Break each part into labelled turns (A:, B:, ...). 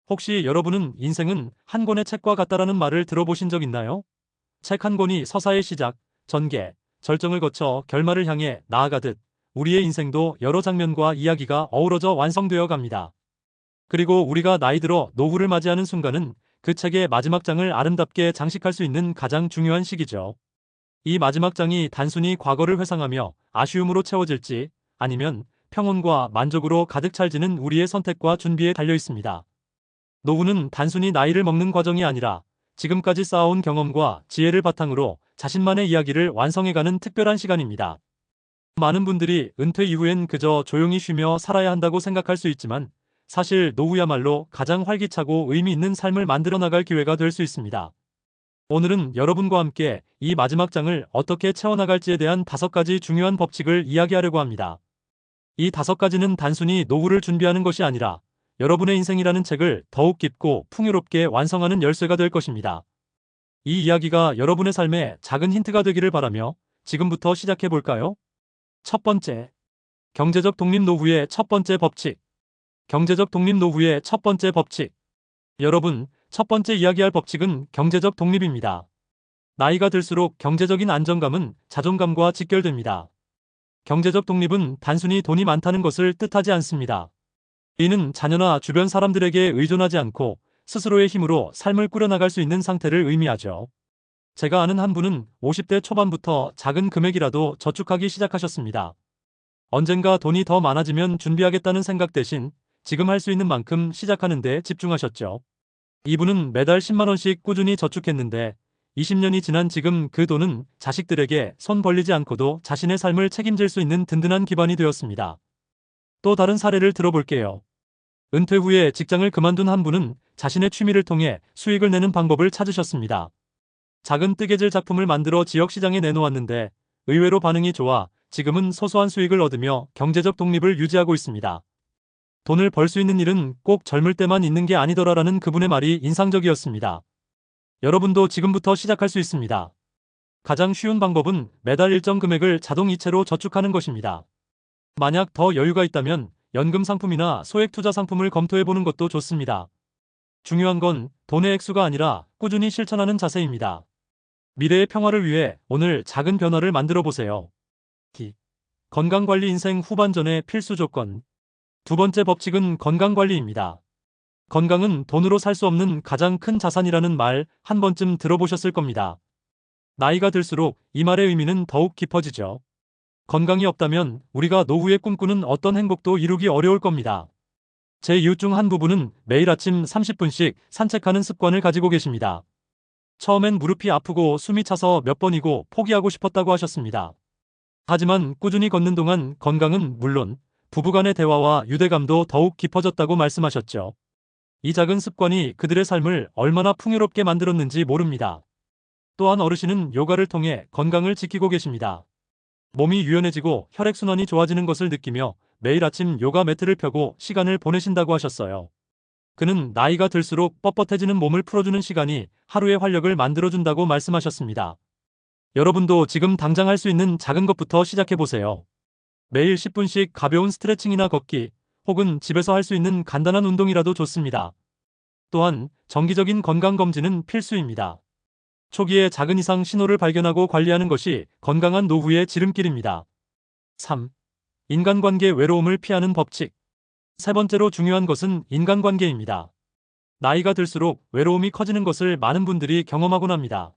A: 혹시 여러분은 인생은 한 권의 책과 같다라는 말을 들어보신 적 있나요? 책 한 권이 서사의 시작, 전개, 절정을 거쳐 결말을 향해 나아가듯 우리의 인생도 여러 장면과 이야기가 어우러져 완성되어 갑니다. 그리고 우리가 나이 들어 노후를 맞이하는 순간은 그 책의 마지막 장을 아름답게 장식할 수 있는 가장 중요한 시기죠. 이 마지막 장이 단순히 과거를 회상하며 아쉬움으로 채워질지 아니면 평온과 만족으로 가득 찰지는 우리의 선택과 준비에 달려 있습니다. 노후는 단순히 나이를 먹는 과정이 아니라 지금까지 쌓아온 경험과 지혜를 바탕으로 자신만의 이야기를 완성해가는 특별한 시간입니다. 많은 분들이 은퇴 이후엔 그저 조용히 쉬며 살아야 한다고 생각할 수 있지만 사실 노후야말로 가장 활기차고 의미 있는 삶을 만들어 나갈 기회가 될 수 있습니다. 오늘은 여러분과 함께 이 마지막 장을 어떻게 채워나갈지에 대한 5가지 중요한 법칙을 이야기하려고 합니다. 이 5가지는 단순히 노후를 준비하는 것이 아니라 여러분의 인생이라는 책을 더욱 깊고 풍요롭게 완성하는 열쇠가 될 것입니다. 이 이야기가 여러분의 삶에 작은 힌트가 되기를 바라며 지금부터 시작해 볼까요? 첫 번째, 경제적 독립 노후의 첫 번째 법칙. 경제적 독립 노후의 첫 번째 법칙. 여러분, 첫 번째 이야기할 법칙은 경제적 독립입니다. 나이가 들수록 경제적인 안정감은 자존감과 직결됩니다. 경제적 독립은 단순히 돈이 많다는 것을 뜻하지 않습니다. 이는 자녀나 주변 사람들에게 의존하지 않고 스스로의 힘으로 삶을 꾸려나갈 수 있는 상태를 의미하죠. 제가 아는 한 분은 50대 초반부터 작은 금액이라도 저축하기 시작하셨습니다. 언젠가 돈이 더 많아지면 준비하겠다는 생각 대신 지금 할 수 있는 만큼 시작하는 데 집중하셨죠. 이분은 매달 10만 원씩 꾸준히 저축했는데 20년이 지난 지금 그 돈은 자식들에게 손 벌리지 않고도 자신의 삶을 책임질 수 있는 든든한 기반이 되었습니다. 또 다른 사례를 들어볼게요. 은퇴 후에 직장을 그만둔 한 분은 자신의 취미를 통해 수익을 내는 방법을 찾으셨습니다. 작은 뜨개질 작품을 만들어 지역 시장에 내놓았는데 의외로 반응이 좋아 지금은 소소한 수익을 얻으며 경제적 독립을 유지하고 있습니다. 돈을 벌 수 있는 일은 꼭 젊을 때만 있는 게 아니더라라는 그분의 말이 인상적이었습니다. 여러분도 지금부터 시작할 수 있습니다. 가장 쉬운 방법은 매달 일정 금액을 자동 이체로 저축하는 것입니다. 만약 더 여유가 있다면 연금 상품이나 소액 투자 상품을 검토해보는 것도 좋습니다. 중요한 건 돈의 액수가 아니라 꾸준히 실천하는 자세입니다. 미래의 평화를 위해 오늘 작은 변화를 만들어 보세요. 건강관리 인생 후반전의 필수 조건. 두 번째 법칙은 건강관리입니다. 건강은 돈으로 살 수 없는 가장 큰 자산이라는 말 한 번쯤 들어보셨을 겁니다. 나이가 들수록 이 말의 의미는 더욱 깊어지죠. 건강이 없다면 우리가 노후에 꿈꾸는 어떤 행복도 이루기 어려울 겁니다. 제 이웃 중 한 부부는 매일 아침 30분씩 산책하는 습관을 가지고 계십니다. 처음엔 무릎이 아프고 숨이 차서 몇 번이고 포기하고 싶었다고 하셨습니다. 하지만 꾸준히 걷는 동안 건강은 물론 부부간의 대화와 유대감도 더욱 깊어졌다고 말씀하셨죠. 이 작은 습관이 그들의 삶을 얼마나 풍요롭게 만들었는지 모릅니다. 또한 어르신은 요가를 통해 건강을 지키고 계십니다. 몸이 유연해지고 혈액순환이 좋아지는 것을 느끼며 매일 아침 요가 매트를 펴고 시간을 보내신다고 하셨어요. 그는 나이가 들수록 뻣뻣해지는 몸을 풀어주는 시간이 하루의 활력을 만들어준다고 말씀하셨습니다. 여러분도 지금 당장 할 수 있는 작은 것부터 시작해보세요. 매일 10분씩 가벼운 스트레칭이나 걷기, 혹은 집에서 할 수 있는 간단한 운동이라도 좋습니다. 또한 정기적인 건강검진은 필수입니다. 초기에 작은 이상 신호를 발견하고 관리하는 것이 건강한 노후의 지름길입니다. 3. 인간관계 외로움을 피하는 법칙. 세 번째로 중요한 것은 인간관계입니다. 나이가 들수록 외로움이 커지는 것을 많은 분들이 경험하곤 합니다.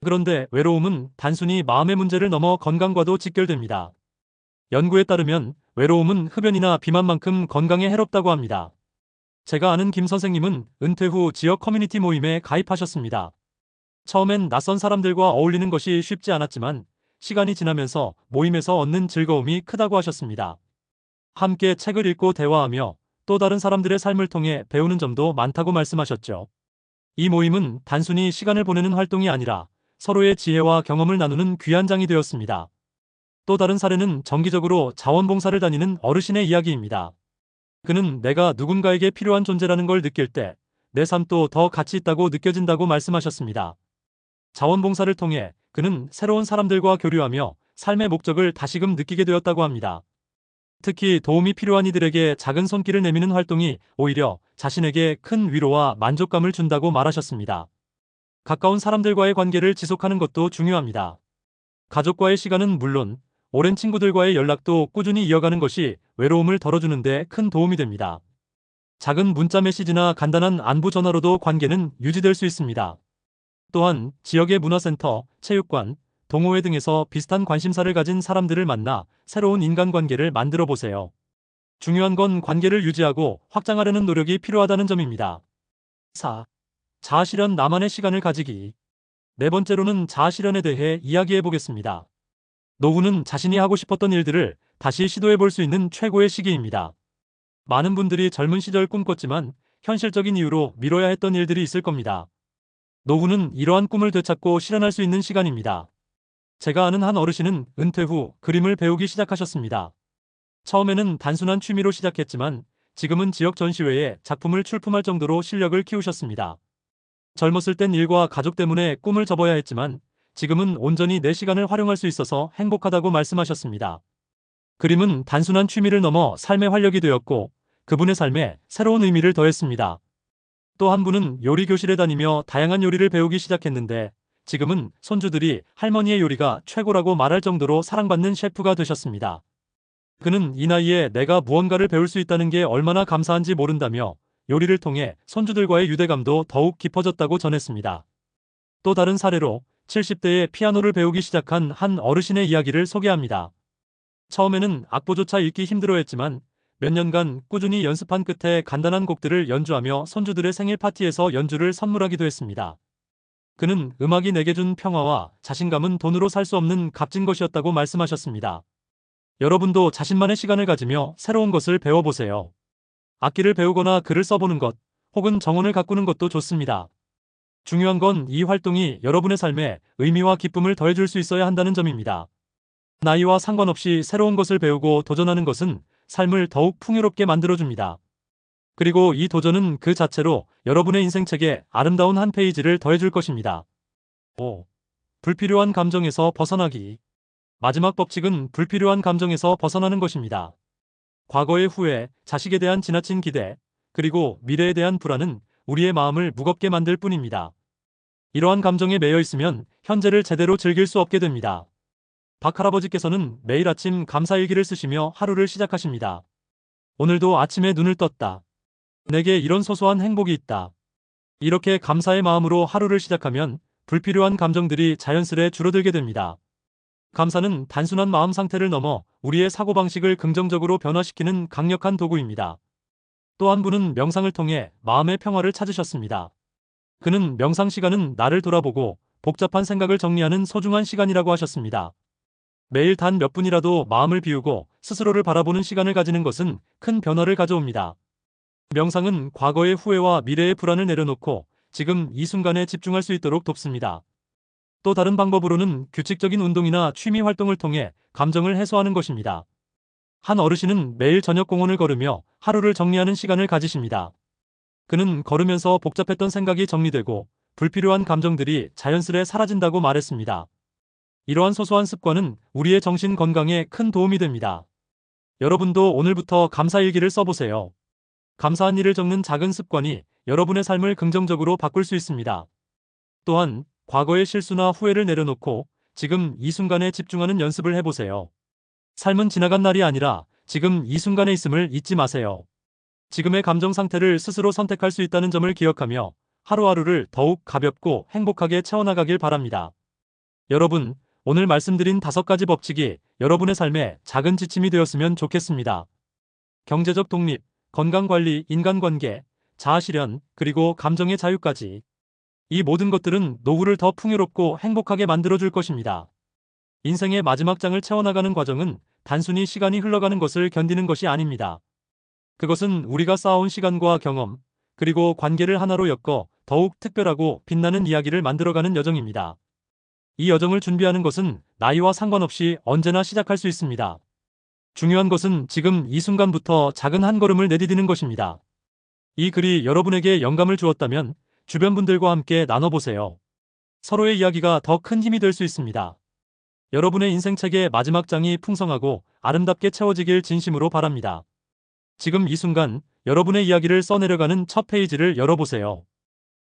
A: 그런데 외로움은 단순히 마음의 문제를 넘어 건강과도 직결됩니다. 연구에 따르면 외로움은 흡연이나 비만만큼 건강에 해롭다고 합니다. 제가 아는 김 선생님은 은퇴 후 지역 커뮤니티 모임에 가입하셨습니다. 처음엔 낯선 사람들과 어울리는 것이 쉽지 않았지만 시간이 지나면서 모임에서 얻는 즐거움이 크다고 하셨습니다. 함께 책을 읽고 대화하며 또 다른 사람들의 삶을 통해 배우는 점도 많다고 말씀하셨죠. 이 모임은 단순히 시간을 보내는 활동이 아니라 서로의 지혜와 경험을 나누는 귀한 장이 되었습니다. 또 다른 사례는 정기적으로 자원봉사를 다니는 어르신의 이야기입니다. 그는 내가 누군가에게 필요한 존재라는 걸 느낄 때 내 삶도 더 가치 있다고 느껴진다고 말씀하셨습니다. 자원봉사를 통해 그는 새로운 사람들과 교류하며 삶의 목적을 다시금 느끼게 되었다고 합니다. 특히 도움이 필요한 이들에게 작은 손길을 내미는 활동이 오히려 자신에게 큰 위로와 만족감을 준다고 말하셨습니다. 가까운 사람들과의 관계를 지속하는 것도 중요합니다. 가족과의 시간은 물론 오랜 친구들과의 연락도 꾸준히 이어가는 것이 외로움을 덜어주는 데 큰 도움이 됩니다. 작은 문자 메시지나 간단한 안부 전화로도 관계는 유지될 수 있습니다. 또한 지역의 문화센터, 체육관, 동호회 등에서 비슷한 관심사를 가진 사람들을 만나 새로운 인간관계를 만들어 보세요. 중요한 건 관계를 유지하고 확장하려는 노력이 필요하다는 점입니다. 4. 자아실현 나만의 시간을 가지기. 네 번째로는 자아실현에 대해 이야기해 보겠습니다. 노후는 자신이 하고 싶었던 일들을 다시 시도해 볼 수 있는 최고의 시기입니다. 많은 분들이 젊은 시절 꿈꿨지만 현실적인 이유로 미뤄야 했던 일들이 있을 겁니다. 노후는 이러한 꿈을 되찾고 실현할 수 있는 시간입니다. 제가 아는 한 어르신은 은퇴 후 그림을 배우기 시작하셨습니다. 처음에는 단순한 취미로 시작했지만 지금은 지역 전시회에 작품을 출품할 정도로 실력을 키우셨습니다. 젊었을 땐 일과 가족 때문에 꿈을 접어야 했지만 지금은 온전히 내 시간을 활용할 수 있어서 행복하다고 말씀하셨습니다. 그림은 단순한 취미를 넘어 삶의 활력이 되었고 그분의 삶에 새로운 의미를 더했습니다. 또 한 분은 요리 교실에 다니며 다양한 요리를 배우기 시작했는데 지금은 손주들이 할머니의 요리가 최고라고 말할 정도로 사랑받는 셰프가 되셨습니다. 그는 이 나이에 내가 무언가를 배울 수 있다는 게 얼마나 감사한지 모른다며 요리를 통해 손주들과의 유대감도 더욱 깊어졌다고 전했습니다. 또 다른 사례로 70대에 피아노를 배우기 시작한 한 어르신의 이야기를 소개합니다. 처음에는 악보조차 읽기 힘들어했지만 몇 년간 꾸준히 연습한 끝에 간단한 곡들을 연주하며 손주들의 생일 파티에서 연주를 선물하기도 했습니다. 그는 음악이 내게 준 평화와 자신감은 돈으로 살 수 없는 값진 것이었다고 말씀하셨습니다. 여러분도 자신만의 시간을 가지며 새로운 것을 배워보세요. 악기를 배우거나 글을 써보는 것, 혹은 정원을 가꾸는 것도 좋습니다. 중요한 건 이 활동이 여러분의 삶에 의미와 기쁨을 더해줄 수 있어야 한다는 점입니다. 나이와 상관없이 새로운 것을 배우고 도전하는 것은 삶을 더욱 풍요롭게 만들어줍니다. 그리고 이 도전은 그 자체로 여러분의 인생책에 아름다운 한 페이지를 더해줄 것입니다. 5. 불필요한 감정에서 벗어나기. 마지막 법칙은 불필요한 감정에서 벗어나는 것입니다. 과거의 후회, 자식에 대한 지나친 기대, 그리고 미래에 대한 불안은 우리의 마음을 무겁게 만들 뿐입니다. 이러한 감정에 매여 있으면 현재를 제대로 즐길 수 없게 됩니다. 박 할아버지께서는 매일 아침 감사일기를 쓰시며 하루를 시작하십니다. 오늘도 아침에 눈을 떴다. 내게 이런 소소한 행복이 있다. 이렇게 감사의 마음으로 하루를 시작하면 불필요한 감정들이 자연스레 줄어들게 됩니다. 감사는 단순한 마음 상태를 넘어 우리의 사고방식을 긍정적으로 변화시키는 강력한 도구입니다. 또 한 분은 명상을 통해 마음의 평화를 찾으셨습니다. 그는 명상 시간은 나를 돌아보고 복잡한 생각을 정리하는 소중한 시간이라고 하셨습니다. 매일 단 몇 분이라도 마음을 비우고 스스로를 바라보는 시간을 가지는 것은 큰 변화를 가져옵니다. 명상은 과거의 후회와 미래의 불안을 내려놓고 지금 이 순간에 집중할 수 있도록 돕습니다. 또 다른 방법으로는 규칙적인 운동이나 취미 활동을 통해 감정을 해소하는 것입니다. 한 어르신은 매일 저녁 공원을 걸으며 하루를 정리하는 시간을 가지십니다. 그는 걸으면서 복잡했던 생각이 정리되고 불필요한 감정들이 자연스레 사라진다고 말했습니다. 이러한 소소한 습관은 우리의 정신 건강에 큰 도움이 됩니다. 여러분도 오늘부터 감사일기를 써보세요. 감사한 일을 적는 작은 습관이 여러분의 삶을 긍정적으로 바꿀 수 있습니다. 또한 과거의 실수나 후회를 내려놓고 지금 이 순간에 집중하는 연습을 해보세요. 삶은 지나간 날이 아니라 지금 이 순간에 있음을 잊지 마세요. 지금의 감정 상태를 스스로 선택할 수 있다는 점을 기억하며 하루하루를 더욱 가볍고 행복하게 채워나가길 바랍니다. 여러분, 오늘 말씀드린 5가지 법칙이 여러분의 삶에 작은 지침이 되었으면 좋겠습니다. 경제적 독립, 건강관리, 인간관계, 자아실현, 그리고 감정의 자유까지. 이 모든 것들은 노후를 더 풍요롭고 행복하게 만들어줄 것입니다. 인생의 마지막 장을 채워나가는 과정은 단순히 시간이 흘러가는 것을 견디는 것이 아닙니다. 그것은 우리가 쌓아온 시간과 경험, 그리고 관계를 하나로 엮어 더욱 특별하고 빛나는 이야기를 만들어가는 여정입니다. 이 여정을 준비하는 것은 나이와 상관없이 언제나 시작할 수 있습니다. 중요한 것은 지금 이 순간부터 작은 한 걸음을 내디디는 것입니다. 이 글이 여러분에게 영감을 주었다면 주변 분들과 함께 나눠보세요. 서로의 이야기가 더 큰 힘이 될 수 있습니다. 여러분의 인생책의 마지막 장이 풍성하고 아름답게 채워지길 진심으로 바랍니다. 지금 이 순간 여러분의 이야기를 써내려가는 첫 페이지를 열어보세요.